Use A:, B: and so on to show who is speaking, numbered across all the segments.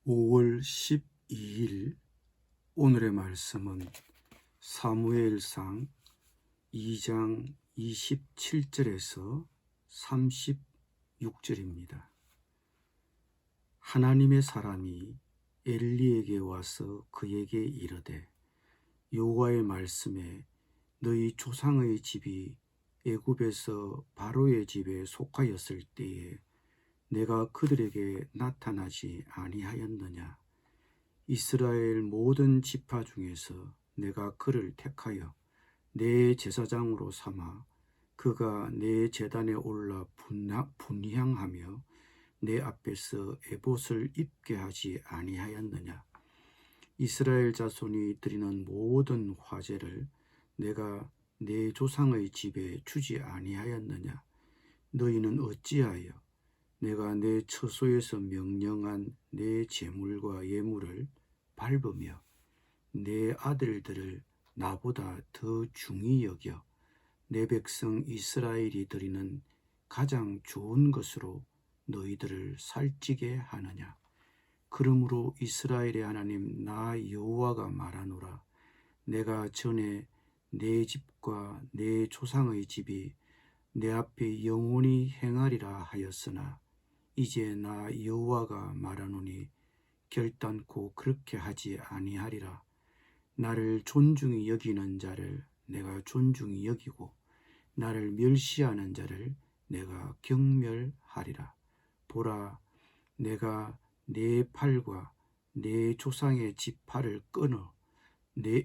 A: 5월 12일 오늘의 말씀은 사무엘상 2장 27절에서 36절입니다. 하나님의 사람이 엘리에게 와서 그에게 이르되 여호와의 말씀에 너희 조상의 집이 애굽에서 바로의 집에 속하였을 때에 내가 그들에게 나타나지 아니하였느냐. 이스라엘 모든 지파 중에서 내가 그를 택하여 내 제사장으로 삼아 그가 내 제단에 올라 분향하며 내 앞에서 에봇을 입게 하지 아니하였느냐. 이스라엘 자손이 드리는 모든 화제를 내가 내 조상의 집에 주지 아니하였느냐. 너희는 어찌하여 내가 내 처소에서 명령한 내 제물과 예물을 밟으며 내 아들들을 나보다 더 중히 여겨 내 백성 이스라엘이 드리는 가장 좋은 것으로 너희들을 살찌게 하느냐. 그러므로 이스라엘의 하나님 나 여호와가 말하노라. 내가 전에 내 집과 내 조상의 집이 내 앞에 영원히 행하리라 하였으나 이제 나 여호와가 말하노니 결단코 그렇게 하지 아니하리라. 나를 존중히 여기는 자를 내가 존중히 여기고 나를 멸시하는 자를 내가 경멸하리라. 보라, 내가 내 팔과 내 조상의 지팔을 끊어 내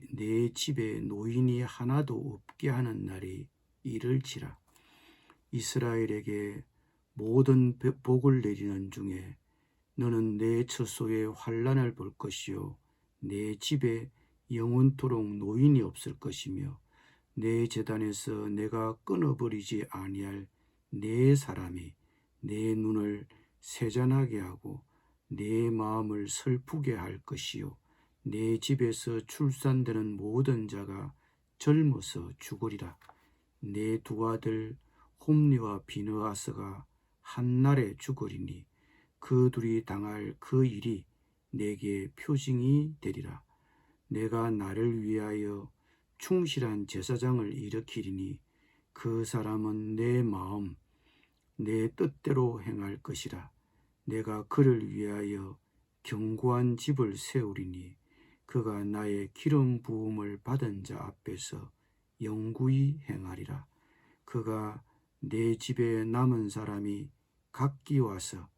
A: 집에 노인이 하나도 없게 하는 날이 이를지라. 이스라엘에게 모든 복을 내리는 중에 너는 내 처소에 환난을 볼 것이요 내 집에 영원토록 노인이 없을 것이며 내 제단에서 내가 끊어버리지 아니할 내 사람이 내 눈을 세잔하게 하고 내 마음을 슬프게 할 것이요 내 집에서 출산되는 모든 자가 젊어서 죽으리라. 내 두 아들 홈리와 비느하스가 한날에 죽으리니 그 둘이 당할 그 일이 내게 표징이 되리라. 내가 나를 위하여 충실한 제사장을 일으키리니 그 사람은 내 마음 내 뜻대로 행할 것이라. 내가 그를 위하여 견고한 집을 세우리니 그가 나의 기름 부음을 받은 자 앞에서 영구히 행하리라. 그가 내 집에 남은 사람이 각기 와서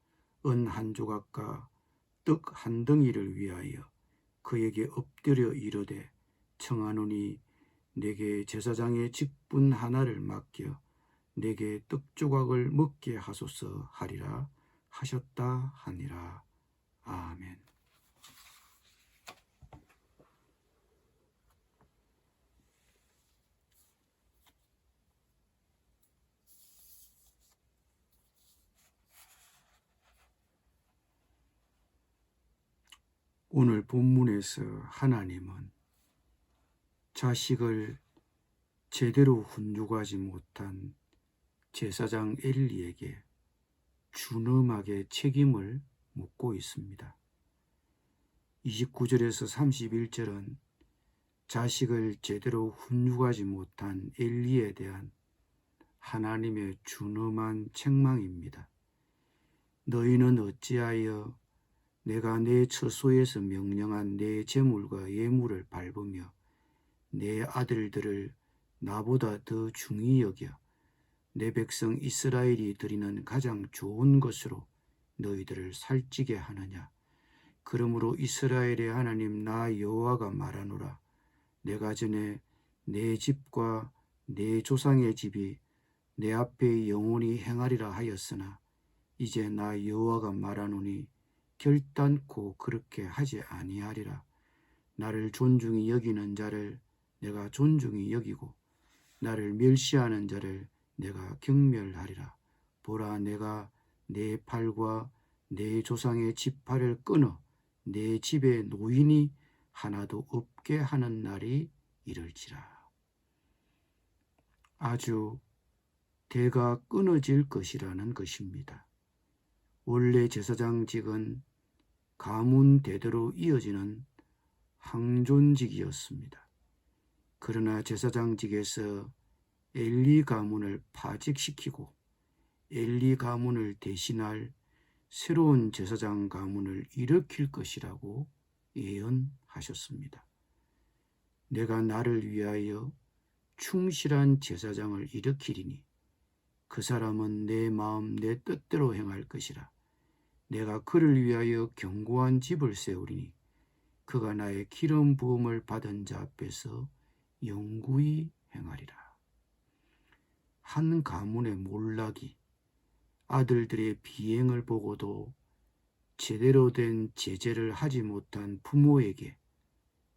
A: 은 한 조각과 떡 한 덩이를 위하여 그에게 엎드려 이르되 청하노니 내게 제사장의 직분 하나를 맡겨 내게 떡 조각을 먹게 하소서 하리라 하셨다 하니라. 아멘. 오늘 본문에서 하나님은 자식을 제대로 훈육하지 못한 제사장 엘리에게 준엄하게 책임을 묻고 있습니다. 29절에서 31절은 자식을 제대로 훈육하지 못한 엘리에 대한 하나님의 준엄한 책망입니다. 너희는 어찌하여 내가 내 처소에서 명령한 내 제물과 예물을 밟으며 내 아들들을 나보다 더 중히 여겨 내 백성 이스라엘이 드리는 가장 좋은 것으로 너희들을 살찌게 하느냐. 그러므로 이스라엘의 하나님 나 여호와가 말하노라. 내가 전에 내 집과 내 조상의 집이 내 앞에 영원히 행하리라 하였으나 이제 나 여호와가 말하노니 결단코 그렇게 하지 아니하리라. 나를 존중히 여기는 자를 내가 존중히 여기고 나를 멸시하는 자를 내가 경멸하리라. 보라, 내가 내 팔과 내 조상의 지팔을 끊어 내 집에 노인이 하나도 없게 하는 날이 이를지라. 아주 대가 끊어질 것이라는 것입니다. 원래 제사장직은 가문 대대로 이어지는 항존직이었습니다. 그러나 제사장직에서 엘리 가문을 파직시키고 엘리 가문을 대신할 새로운 제사장 가문을 일으킬 것이라고 예언하셨습니다. 내가 나를 위하여 충실한 제사장을 일으키리니 그 사람은 내 마음 내 뜻대로 행할 것이라. 내가 그를 위하여 견고한 집을 세우리니 그가 나의 기름 부음을 받은 자 앞에서 영구히 행하리라. 한 가문의 몰락이 아들들의 비행을 보고도 제대로 된 제재를 하지 못한 부모에게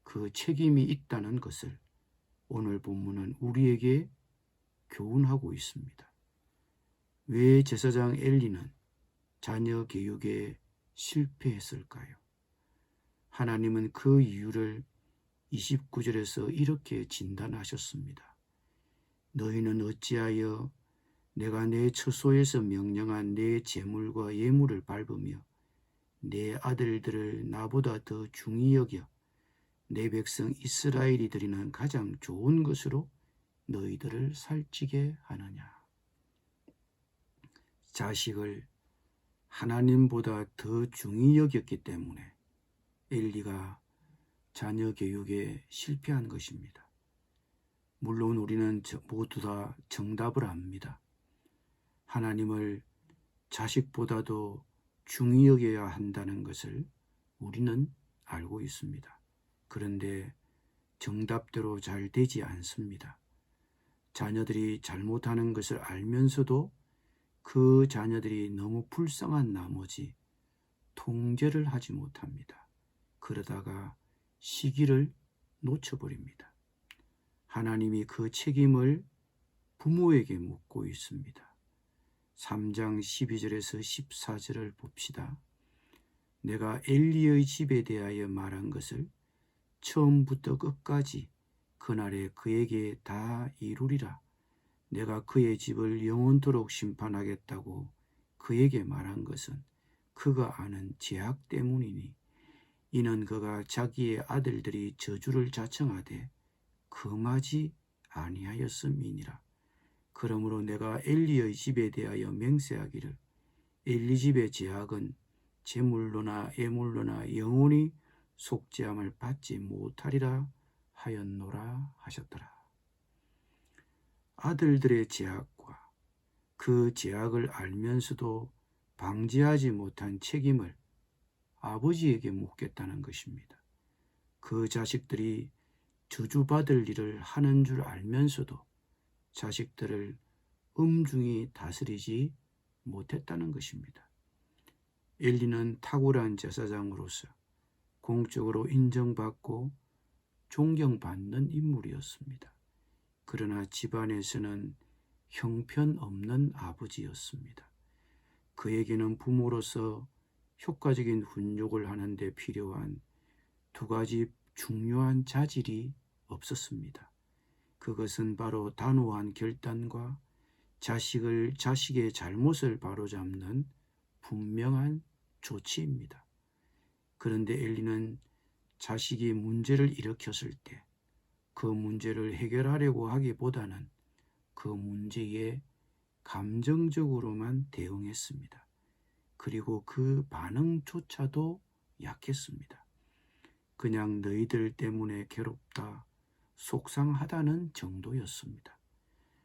A: 그 책임이 있다는 것을 오늘 본문은 우리에게 교훈하고 있습니다. 왜 제사장 엘리는 자녀 교육에 실패했을까요? 하나님은 그 이유를 29절에서 이렇게 진단하셨습니다. 너희는 어찌하여 내가 내 처소에서 명령한 내 제물과 예물을 밟으며 내 아들들을 나보다 더 중히 여겨 내 백성 이스라엘이 드리는 가장 좋은 것으로 너희들을 살찌게 하느냐. 자식을 하나님보다 더 중히 여겼기 때문에 엘리가 자녀 교육에 실패한 것입니다. 물론 우리는 모두 다 정답을 압니다. 하나님을 자식보다도 중히 여겨야 한다는 것을 우리는 알고 있습니다. 그런데 정답대로 잘 되지 않습니다. 자녀들이 잘못하는 것을 알면서도 그 자녀들이 너무 불쌍한 나머지 통제를 하지 못합니다. 그러다가 시기를 놓쳐버립니다. 하나님이 그 책임을 부모에게 묻고 있습니다. 3장 12절에서 14절을 봅시다. 내가 엘리의 집에 대하여 말한 것을 처음부터 끝까지 그날에 그에게 다 이루리라. 내가 그의 집을 영원토록 심판하겠다고 그에게 말한 것은 그가 아는 죄악 때문이니 이는 그가 자기의 아들들이 저주를 자청하되 금하지 아니하였음이니라. 그러므로 내가 엘리의 집에 대하여 맹세하기를 엘리 집의 죄악은 제물로나 예물로나 영원히 속죄함을 받지 못하리라 하였노라 하셨더라. 아들들의 죄악과 그 죄악을 알면서도 방지하지 못한 책임을 아버지에게 묻겠다는 것입니다. 그 자식들이 저주받을 일을 하는 줄 알면서도 자식들을 엄중히 다스리지 못했다는 것입니다. 엘리는 탁월한 제사장으로서 공적으로 인정받고 존경받는 인물이었습니다. 그러나 집안에서는 형편없는 아버지였습니다. 그에게는 부모로서 효과적인 훈육을 하는 데 필요한 두 가지 중요한 자질이 없었습니다. 그것은 바로 단호한 결단과 자식의 잘못을 바로잡는 분명한 조치입니다. 그런데 엘리는 자식이 문제를 일으켰을 때 그 문제를 해결하려고 하기보다는 그 문제에 감정적으로만 대응했습니다. 그리고 그 반응조차도 약했습니다. 그냥 너희들 때문에 괴롭다, 속상하다는 정도였습니다.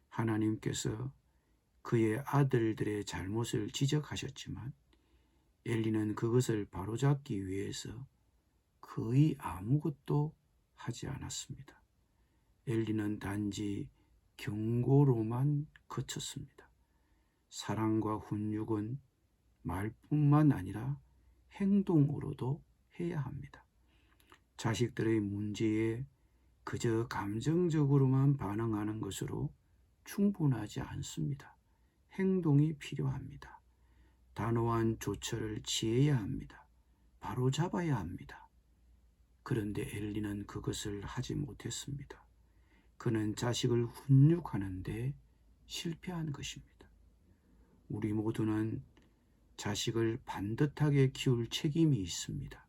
A: 하나님께서 그의 아들들의 잘못을 지적하셨지만 엘리는 그것을 바로잡기 위해서 거의 아무것도 하지 않았습니다. 엘리는 단지 경고로만 그쳤습니다. 사랑과 훈육은 말뿐만 아니라 행동으로도 해야 합니다. 자식들의 문제에 그저 감정적으로만 반응하는 것으로 충분하지 않습니다. 행동이 필요합니다. 단호한 조처를 취해야 합니다. 바로 잡아야 합니다. 그런데 엘리는 그것을 하지 못했습니다. 그는 자식을 훈육하는 데 실패한 것입니다. 우리 모두는 자식을 반듯하게 키울 책임이 있습니다.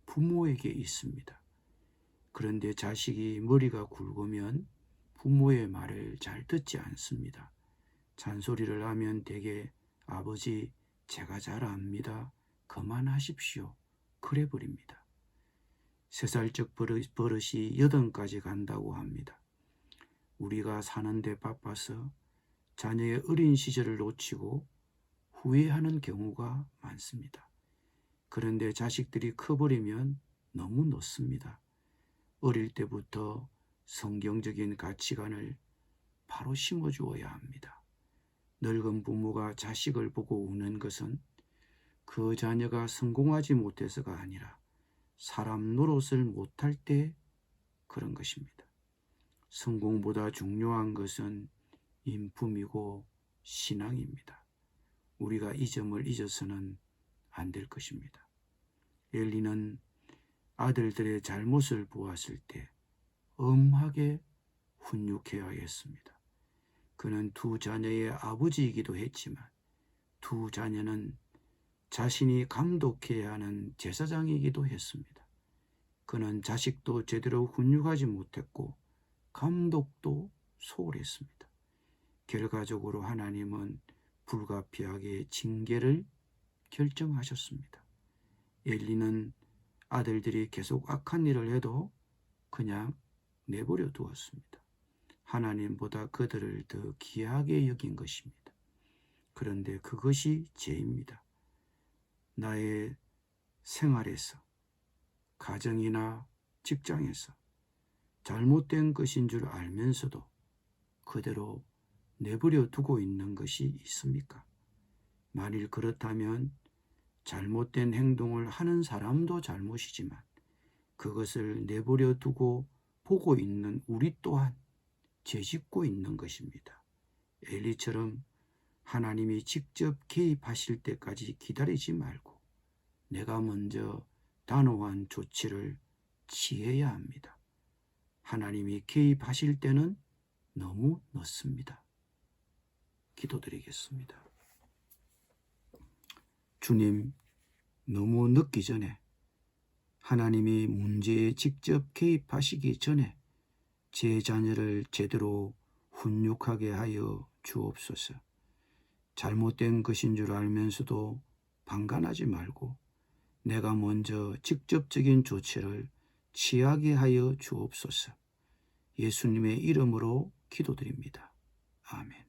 A: 부모에게 있습니다. 그런데 자식이 머리가 굵으면 부모의 말을 잘 듣지 않습니다. 잔소리를 하면 대개 아버지 제가 잘 압니다. 그만하십시오. 그래 버립니다. 3살적 버릇이 8까지 간다고 합니다. 우리가 사는데 바빠서 자녀의 어린 시절을 놓치고 후회하는 경우가 많습니다. 그런데 자식들이 커버리면 너무 늦습니다. 어릴 때부터 성경적인 가치관을 바로 심어주어야 합니다. 늙은 부모가 자식을 보고 우는 것은 그 자녀가 성공하지 못해서가 아니라 사람 노릇을 못할 때 그런 것입니다. 성공보다 중요한 것은 인품이고 신앙입니다. 우리가 이 점을 잊어서는 안 될 것입니다. 엘리는 아들들의 잘못을 보았을 때 엄하게 훈육해야 했습니다. 그는 2 자녀의 아버지이기도 했지만 2 자녀는 자신이 감독해야 하는 제사장이기도 했습니다. 그는 자식도 제대로 훈육하지 못했고 감독도 소홀했습니다. 결과적으로 하나님은 불가피하게 징계를 결정하셨습니다. 엘리는 아들들이 계속 악한 일을 해도 그냥 내버려 두었습니다. 하나님보다 그들을 더 귀하게 여긴 것입니다. 그런데 그것이 죄입니다. 나의 생활에서, 가정이나 직장에서 잘못된 것인 줄 알면서도 그대로 내버려 두고 있는 것이 있습니까? 만일 그렇다면 잘못된 행동을 하는 사람도 잘못이지만 그것을 내버려 두고 보고 있는 우리 또한 죄짓고 있는 것입니다. 엘리처럼 하나님이 직접 개입하실 때까지 기다리지 말고 내가 먼저 단호한 조치를 취해야 합니다. 하나님이 개입하실 때는 너무 늦습니다. 기도드리겠습니다. 주님, 너무 늦기 전에 하나님이 문제에 직접 개입하시기 전에 제 자녀를 제대로 훈육하게 하여 주옵소서. 잘못된 것인 줄 알면서도 방관하지 말고 내가 먼저 직접적인 조치를 취하게 하여 주옵소서. 예수님의 이름으로 기도드립니다. 아멘.